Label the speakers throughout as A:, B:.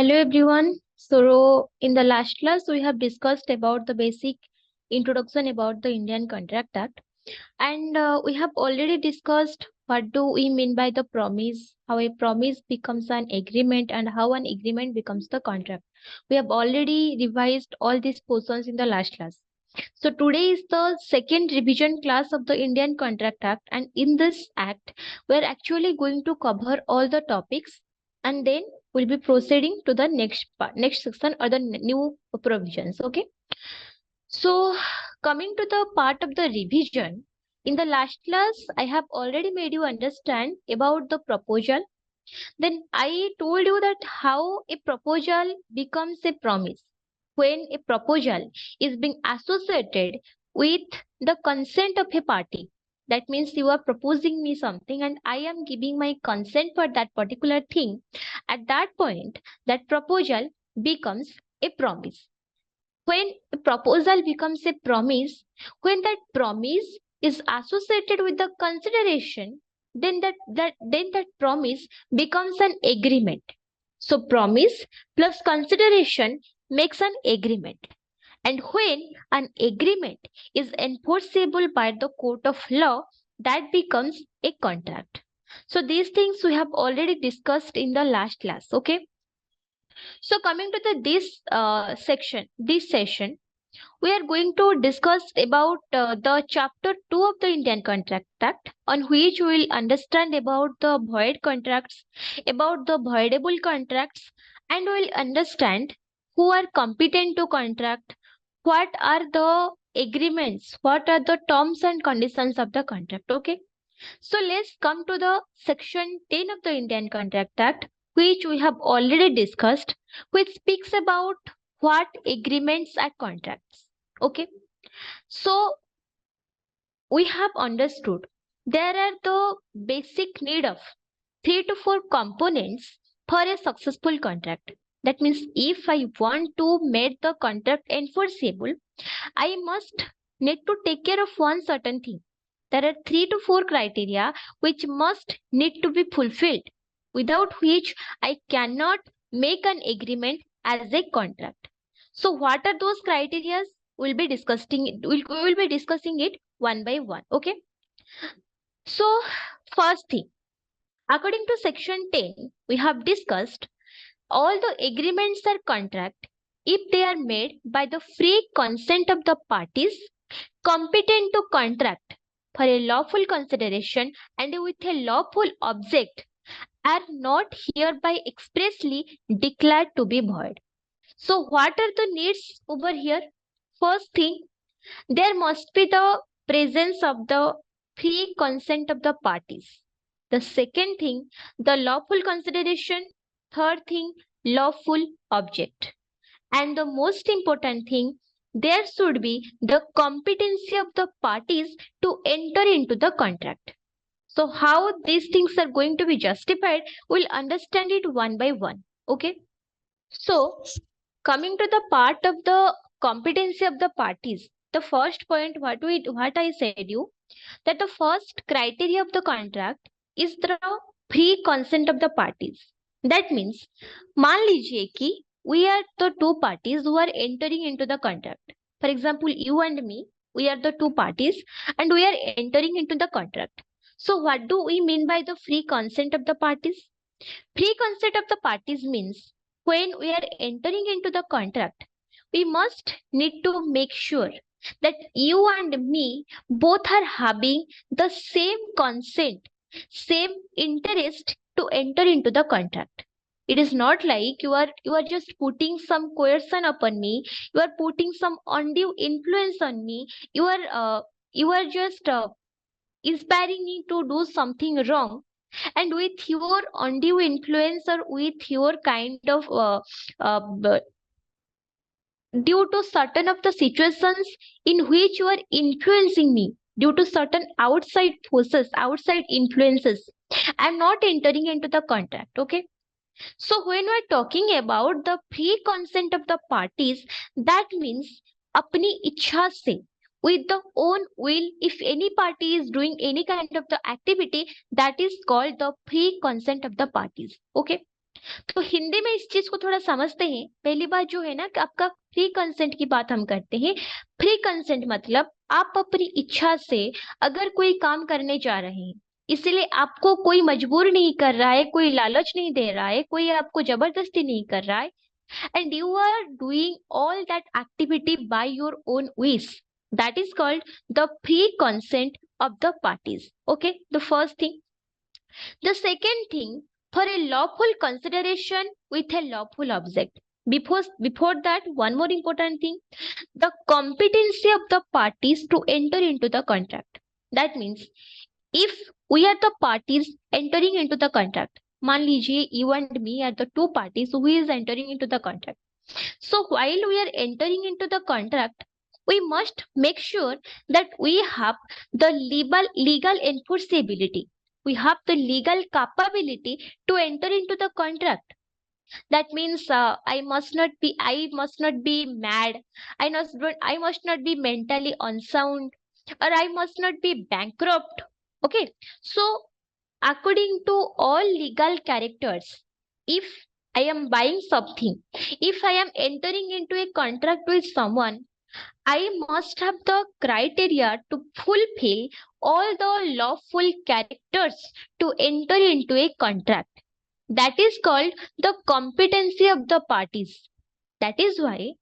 A: Hello everyone. So in the last class we have discussed about the basic introduction about the Indian Contract Act, and we have already discussed what do we mean by the promise, how a promise becomes an agreement and how an agreement becomes the contract. We have already revised all these portions in the last class. So today is the second revision class of the Indian Contract Act, and in this act, we are actually going to cover all the topics, and then we'll be proceeding to the next part, next section or the new provisions. Okay. So coming to the part of the revision, in the last class, I have already made you understand about the proposal. Then I told you that how a proposal becomes a promise. When a proposal is being associated with the consent of a party, that means you are proposing me something and I am giving my consent for that particular thing. At that point, that proposal becomes a promise. When a proposal becomes a promise, when that promise is associated with the consideration, then that promise becomes an agreement. So promise plus consideration makes an agreement. And when an agreement is enforceable by the court of law, that becomes a contract. So these things we have already discussed in the last class. Okay. So coming to this session, we are going to discuss about the chapter 2 of the Indian Contract Act, on which we will understand about the void contracts, about the voidable contracts, and we will understand who are competent to contract, what are the agreements, what are the terms and conditions of the contract. Okay. So let's come to the section 10 of the Indian Contract Act, which we have already discussed, which speaks about what agreements are contracts. Okay. So we have understood there are the basic need of 3 to 4 components for a successful contract. That means if I want to make the contract enforceable, I must need to take care of one certain thing. There are 3 to 4 criteria which must need to be fulfilled, without which I cannot make an agreement as a contract. So what are those criteria? We will be discussing it one by one. Okay. So first thing, according to section 10, we have discussed all the agreements are contract if they are made by the free consent of the parties competent to contract for a lawful consideration and with a lawful object, are not hereby expressly declared to be void. So what are the needs over here? First thing, there must be the presence of the free consent of the parties. The second thing, the lawful consideration. Third thing, lawful object. And the most important thing, there should be the competency of the parties to enter into the contract. So how these things are going to be justified, we'll understand it one by one. Okay. So coming to the part of the competency of the parties, the first point what I said you, that the first criteria of the contract is the free consent of the parties. That means मान लीजिए कि we are the two parties who are entering into the contract. For example, you and me, we are the two parties and we are entering into the contract. So what do we mean by the free consent of the parties? Free consent of the parties means when we are entering into the contract, we must need to make sure that you and me both are having the same consent, same interest to enter into the contract. It is not like you are just putting some coercion upon me, you are putting some undue influence on me, you are just inspiring me to do something wrong, and with your undue influence or with your kind of due to certain of the situations in which you are influencing me, due to certain outside forces, outside influences, I'm not entering into the contract. Okay. So when we're talking about the free consent of the parties, that means apni इच्छा से, with the own will, if any party is doing any kind of the activity, that is called the free consent of the parties. Okay. तो हिंदी में इस चीज को थोड़ा समझते हैं। पहली बात जो है ना कि आपका फ्री कंसेंट की बात हम करते हैं। फ्री कंसेंट मतलब आप अपनी इच्छा से अगर कोई काम करने जा रहे हैं, इसलिए आपको कोई मजबूर नहीं कर रहा है, कोई लालच नहीं दे रहा है, कोई आपको जबरदस्ती नहीं कर रहा है, and you are doing all that activity by your own wish, that is called the free consent of the parties. Okay, the first thing. The second thing, for a lawful consideration with a lawful object. Before that, one more important thing, the competency of the parties to enter into the contract. That means if we are the parties entering into the contract, मान लीजिए you and me are the two parties who is entering into the contract. So while we are entering into the contract, we must make sure that we have the legal enforceability. We have the legal capability to enter into the contract. That means I must not be mad. I must not be mentally unsound, or I must not be bankrupt. Okay. So according to all legal characters, if I am buying something, if I am entering into a contract with someone, I must have the criteria to fulfill all the lawful characters to enter into a contract. That is called the competency of the parties. That is why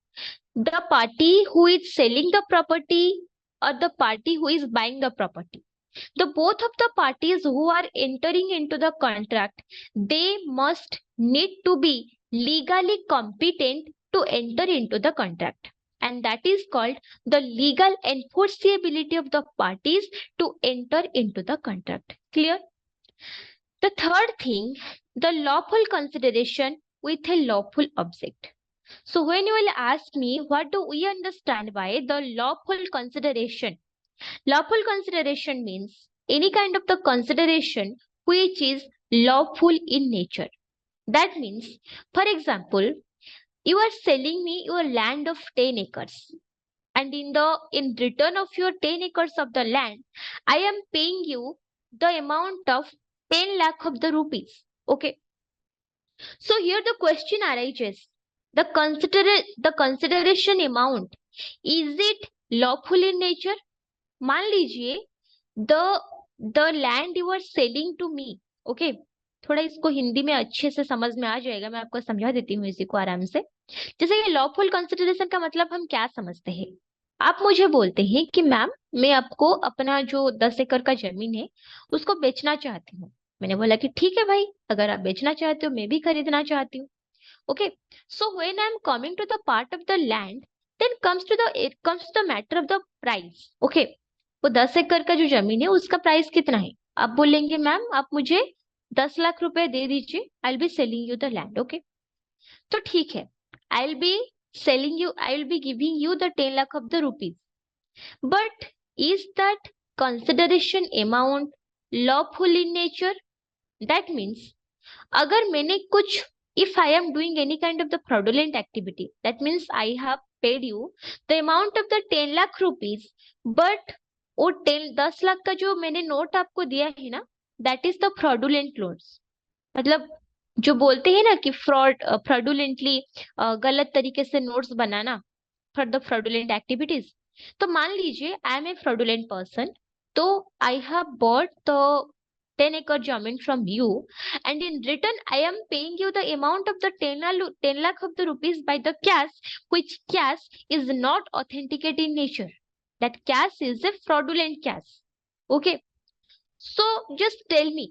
A: the party who is selling the property or the party who is buying the property, the both of the parties who are entering into the contract, they must need to be legally competent to enter into the contract, and that is called the legal enforceability of the parties to enter into the contract. Clear? The third thing, the lawful consideration with a lawful object. So when you will ask me what do we understand by the lawful consideration, lawful consideration means any kind of the consideration which is lawful in nature. That means, for example, you are selling me your land of 10 acres, and in return of your 10 acres of the land, I am paying you the amount of 10 lakh of the rupees. Okay. So here the question arises, the consideration amount, is it lawful in nature? मान लीजिए the land you are selling to me, okay, थोड़ा इसको हिंदी में अच्छे से समझ में आ जाएगा, मैं आपको समझा देती हूँ इसी को आराम से। जैसे ये लॉफुल कंसिडरेशन का मतलब हम क्या समझते हैं। आप मुझे बोलते हैं कि मैम मैं आपको अपना जो 10 एकड़ का जमीन है उसको बेचना चाहती हूँ। मैंने बोला कि ठीक है भाई, अगर आप बेचना चाहते हो मैं भी खरीदना चाहती हूँ। Okay, so when I am coming to the part of the land, then comes to the matter of the price. Okay, वो 10 एकड़ का जो जमीन है उसका प्राइस कितना है। आप बोलेंगे मैम आप मुझे 10 लाख रुपए दे दीजिए, I will be selling you the land. Okay, तो ठीक है, I will be giving you the 10 lakh of the rupees, but is that consideration amount lawful in nature? That means अगर मैंने कुछ, if I am doing any kind of the fraudulent activity, that means I have paid you the amount of the 10 lakh rupees, but वो 10 लाख का जो मैंने note आपको दिया है ना, that is the fraudulent loans। मतलब जो बोलते हैं ना कि फ्रॉडुलेंटली गलत तरीके से नोट्स बनाना फॉर द फ्रॉडुलेंट एक्टिविटीज। तो मान लीजिए I am a fraudulent person, तो I have bought the 10 acre जमीन from you, and in return I am paying you the amount of the 10 lakh of the rupees by the cash, which cash is not authenticate in nature. That cash is a fraudulent cash. Okay, so just tell me,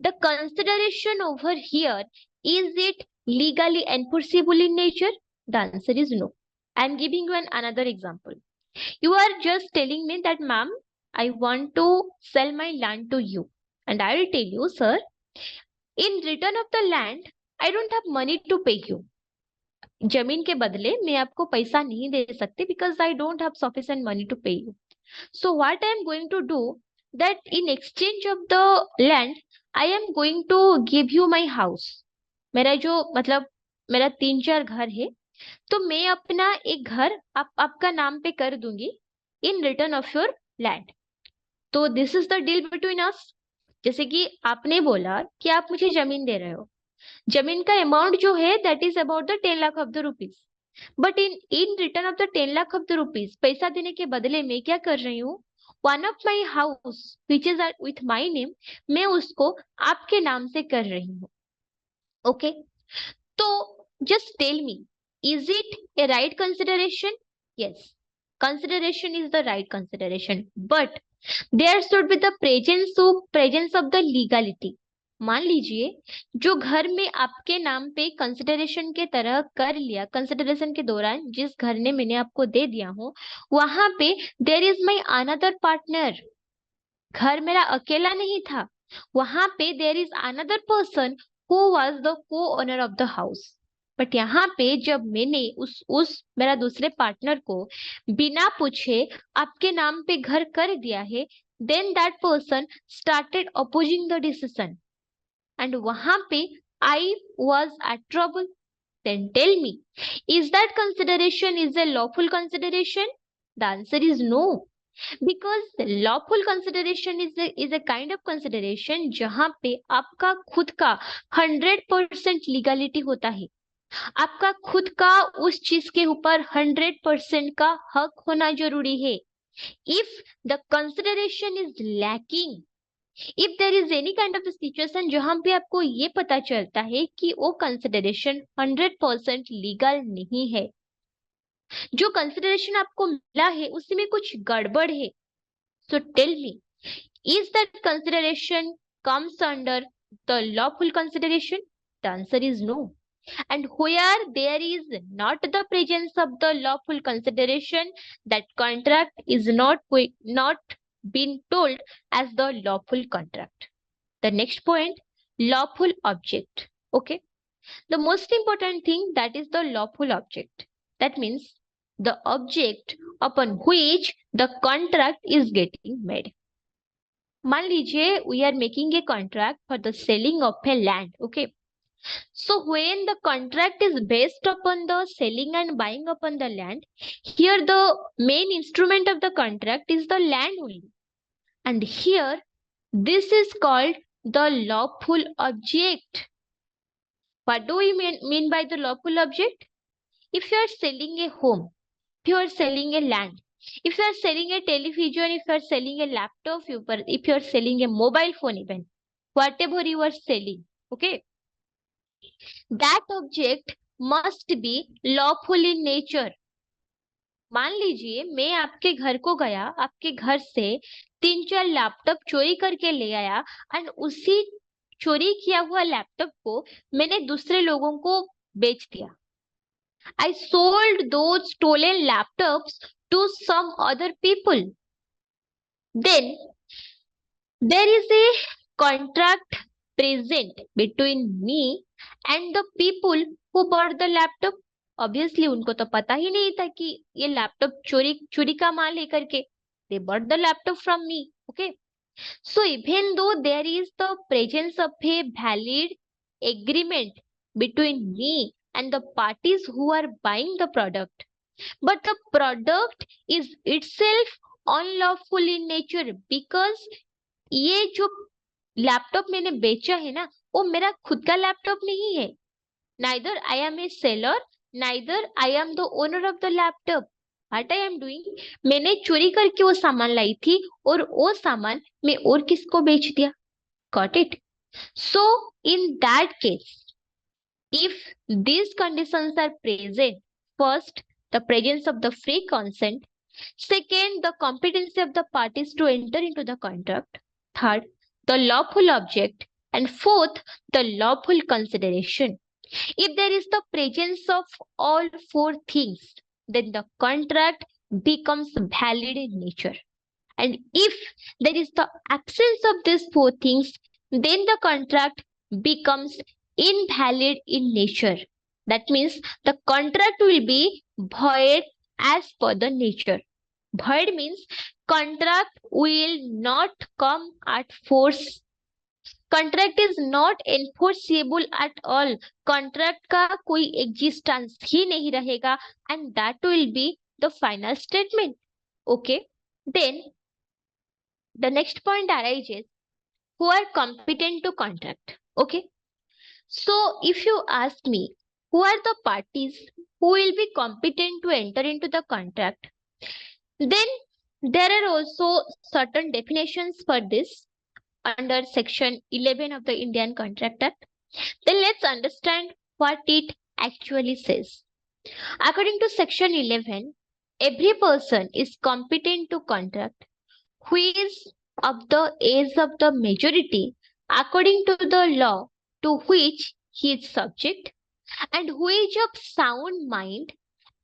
A: the consideration over here, is it legally enforceable in nature? The answer is no. I am giving you another example. You are just telling me that, ma'am, I want to sell my land to you. And I will tell you, sir, in return of the land, I don't have money to pay you. जमीन के बदले मैं आपको पैसा नहीं दे सकती, because I don't have sufficient money to pay you. So what I am going to do, that in exchange of the land, I am going to give you my house. मेरा जो मतलब मेरा 3-4 घर है, तो मैं अपना एक घर आपका नाम पे कर दूंगी in return of your land. तो this is the deal between us. जैसे कि आपने बोला कि आप मुझे जमीन दे रहे हो, जमीन का अमाउंट जो है that is about the 10 lakh of the rupees, but in return of the 10 lakh of the rupees, पैसा देने के बदले में क्या कर रही हूँ, one of my house which is with my name, मैं उसको आपके नाम से कर रही हूँ। ओके, तो just tell me, is it a right consideration? Yes, consideration is the right consideration, but there should be the presence of the legality. मान लीजिए जो घर में आपके नाम पे कंसिडरेशन के तरह कर लिया, कंसिडरेशन के दौरान जिस घर ने मैंने आपको दे दिया हो, वहां पे there is my another partner, घर मेरा अकेला नहीं था, वहां पे there is another person who was the co owner of the house. But यहाँ पे जब मैंने उस मेरा दूसरे पार्टनर को बिना पूछे आपके नाम पे घर कर दिया है, then that person started opposing the decision and वहां पे I was at trouble. Then tell me, is that consideration is a lawful consideration? The answer is no, because lawful consideration is a kind of consideration जहां पे आपका खुद का 100% legality होता है, आपका खुद का उस चीज के ऊपर 100% का हक होना जरूरी है। If the consideration is lacking, if there is any kind of situation जहां पे आपको ये पता चलता है कि वो कंसिडरेशन 100% लीगल नहीं है, जो कंसिडरेशन आपको मिला है उसमें कुछ गड़बड़ है, so tell me, is that consideration comes under the lawful consideration? The answer is no. And where there is not the presence of the lawful consideration, that contract is not been told as the lawful contract. The next point, lawful object. Okay, the most important thing, that is the lawful object. That means the object upon which the contract is getting made. मान लीजिए we are making a contract for the selling of a land. Okay, so when the contract is based upon the selling and buying upon the land, here the main instrument of the contract is the land only, and here this is called the lawful object. What do we mean by the lawful object? If you are selling a home, if you are selling a land, if you are selling a television, if you are selling a laptop, if you are selling a mobile phone, even whatever you are selling, okay, that object must be lawful in nature. मान लीजिए मैं आपके घर को गया, आपके घर से 3-4 लैपटॉप चोरी करके ले आया एंड उसी चोरी किया हुआ लैपटॉप को मैंने दूसरे लोगों को बेच दिया। I sold those stolen laptops to some other people. Then there is a contract present between me and the people who bought the laptop. Obviously उनको तो पता ही नहीं था कि ये लैपटॉप चोरी का माल है करके। They bought the laptop from me. Okay. So even though there is the presence of a valid agreement between me and the parties who are buying the product, but the product is itself unlawful in nature, because ये जो laptop मैंने बेचा है ना, वो मेरा खुद का लैपटॉप नहीं है। Neither I am a seller, neither I am the owner of the laptop. What I am doing, मैंने चोरी करके वो सामान लाई थी और वो सामान मैं और किसको बेच दिया। Got it? So in that case, if these conditions are present, first, the presence of the free consent, second, the competency of the parties to enter into the contract, third, the lawful object, and fourth, the lawful consideration. If there is the presence of all four things, then the contract becomes valid in nature. And if there is the absence of these four things, then the contract becomes invalid in nature. That means the contract will be void as per the nature. Void means contract will not come at force. Contract is not enforceable at all. Contract का कोई existence ही नहीं रहेगा, and that will be the final statement. Okay, then the next point arises, who are competent to contract. Okay, So if you ask me, who are the parties who will be competent to enter into the contract, then there are also certain definitions for this under section 11 of the Indian Contract Act. Then let's understand what it actually says. According to section 11, every person is competent to contract who is of the age of the majority according to the law to which he is subject, and who is of sound mind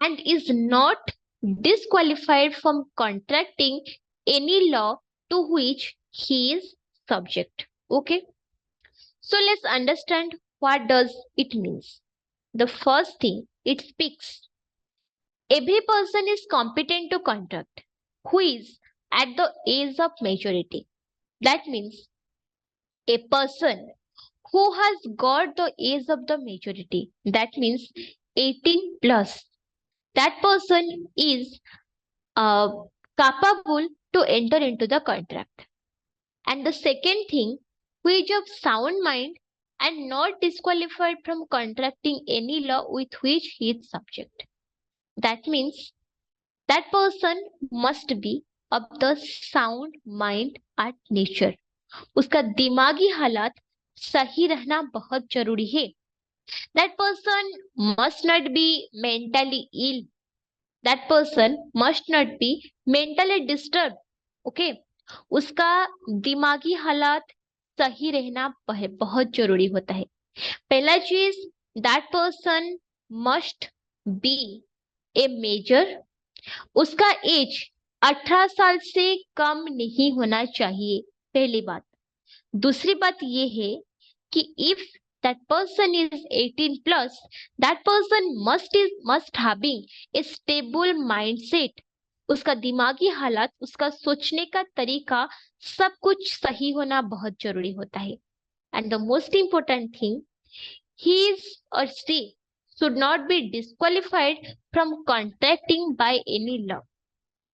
A: and is not disqualified from contracting any law to which he is subject. Okay, so let's understand what does it means. The first thing it speaks, every person is competent to contract who is at the age of majority. That means a person who has got the age of the majority, that means 18 plus, that person is uh, capable to enter into the contract. And the second thing, who is of sound mind and not disqualified from contracting any law with which he is subject. That means that person must be of the sound mind at nature. उसका दिमागी हालात सही रहना बहुत जरूरी है. That person must not be mentally ill. That person must not be mentally disturbed. Okay, उसका दिमागी हालात सही रहना बहुत जरूरी होता है. पहला चीज, that person must be a major. उसका एज 18 साल से कम नहीं होना चाहिए, पहली बात. दूसरी बात ये है कि if that person is 18 plus, that person must having a stable mindset. उसका दिमागी हालात, उसका सोचने का तरीका, सब कुछ सही होना बहुत जरूरी होता है. And the most important thing, he is or she should not be disqualified from contracting by any law.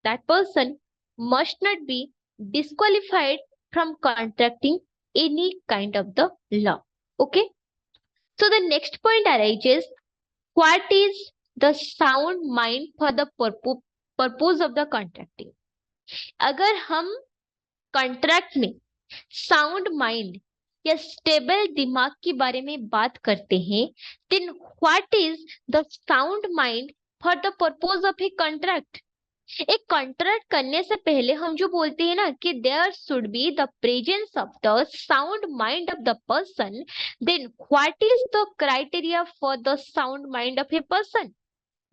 A: That person must not be disqualified from contracting any kind of the law. Okay, so the next point arises, what is the sound mind for the purpose of the contracting. अगर हम contract में sound mind या stable दिमाग के बारे में बात करते हैं, then what is the sound mind for the purpose of a contract. एक कॉन्ट्रैक्ट करने से पहले हम जो बोलते हैं ना कि there should be the presence of the sound mind of the person, then what is the criteria for the sound mind of a person.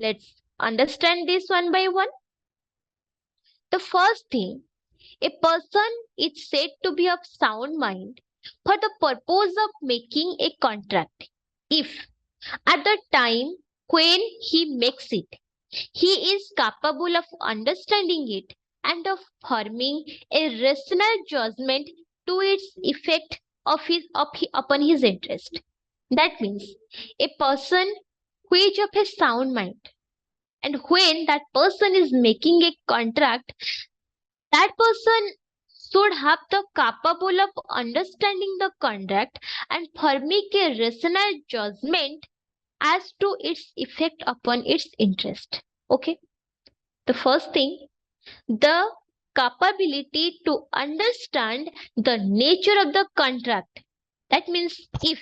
A: Let's understand this one by one. The first thing, a person is said to be of sound mind for the purpose of making a contract if at the time when he makes it, he is capable of understanding it and of forming a rational judgment to its effect upon his interest. That means a person who is of a sound mind, and when that person is making a contract, that person should have the capable of understanding the contract and forming a rational judgment as to its effect upon its interest. Okay, the first thing, the capability to understand the nature of the contract. That means if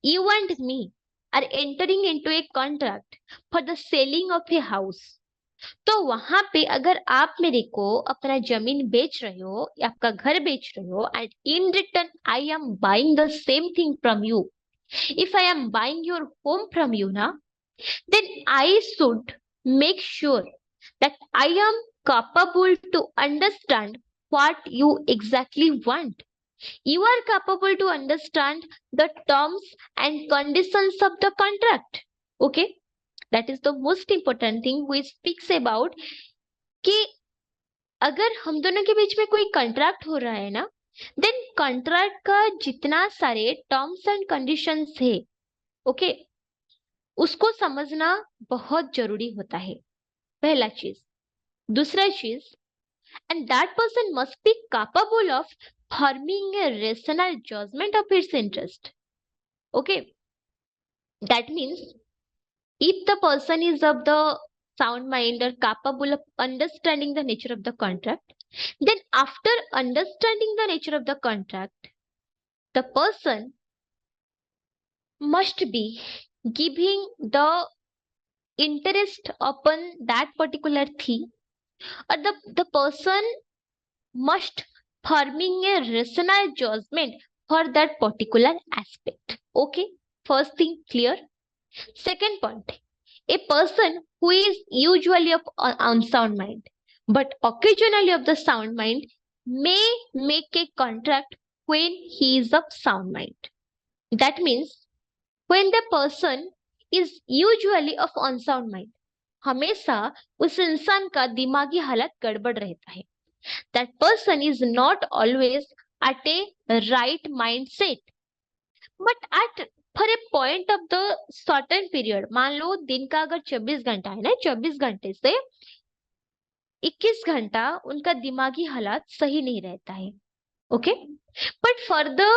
A: you and me are entering into a contract for the selling of a house, तो वहां पे अगर आप मेरे को अपना जमीन बेच रहे हो या आपका घर बेच रहे हो, and in return I am buying the same thing from you, if I am buying your home from you ना, then I should make sure that I am capable to understand what you exactly want. You are capable to understand the terms and conditions of the contract. Okay, that is the most important thing which speaks about कि अगर हम दोनों के बीच में कोई contract हो रहा है ना, देन कॉन्ट्रैक्ट का जितना सारे टर्म्स एंड कंडीशंस है, ओके, उसको समझना बहुत जरूरी होता है, पहला चीज. दूसरा चीज, and that person must be capable of forming a rational judgement of its interest. Okay, That means if the person is of the sound mind or capable of understanding the nature of the contract, then after understanding the nature of the contract, the person must be giving the interest upon that particular thing, or the person must forming a rational judgment for that particular aspect. Okay, first thing clear. Second point, a person who is usually of unsound mind but occasionally of the sound mind may make a contract when he is of sound mind. That means when the person is usually of unsound mind, हमेशा उस इंसान का दिमागी हालत गड़बड़ रहता है. That person is not always at a right mindset, but at for a point of the certain period. मान लो दिन का अगर 24 घंटा है ना, 24 घंटे से 21 घंटा उनका दिमागी हालात सही नहीं रहता है. Okay, but for the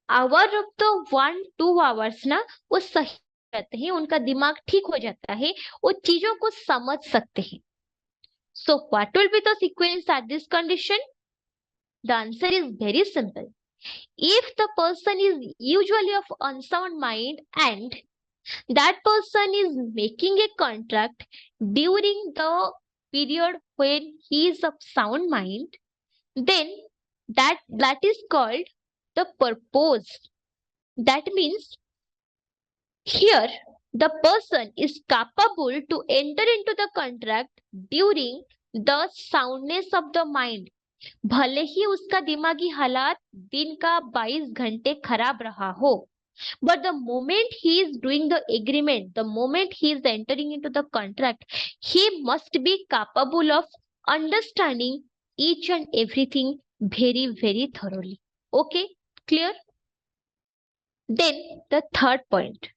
A: hour of the 1-2 hours ना वो सही रहते हैं, उनका दिमाग ठीक हो जाता है, वो चीजों को समझ सकते हैं. So what will be the sequence at this condition? The answer is very simple. If the person is usually of unsound mind and that person is making a contract during the period when he is of sound mind, then that is called the purpose. That means here the person is capable to enter into the contract during the soundness of the mind. भले ही उसका दिमागी हालात दिन का 22 घंटे खराब रहा हो, but the moment he is doing the agreement, the moment he is entering into the contract, he must be capable of understanding each and everything very, very thoroughly. Okay, clear? Then the third point.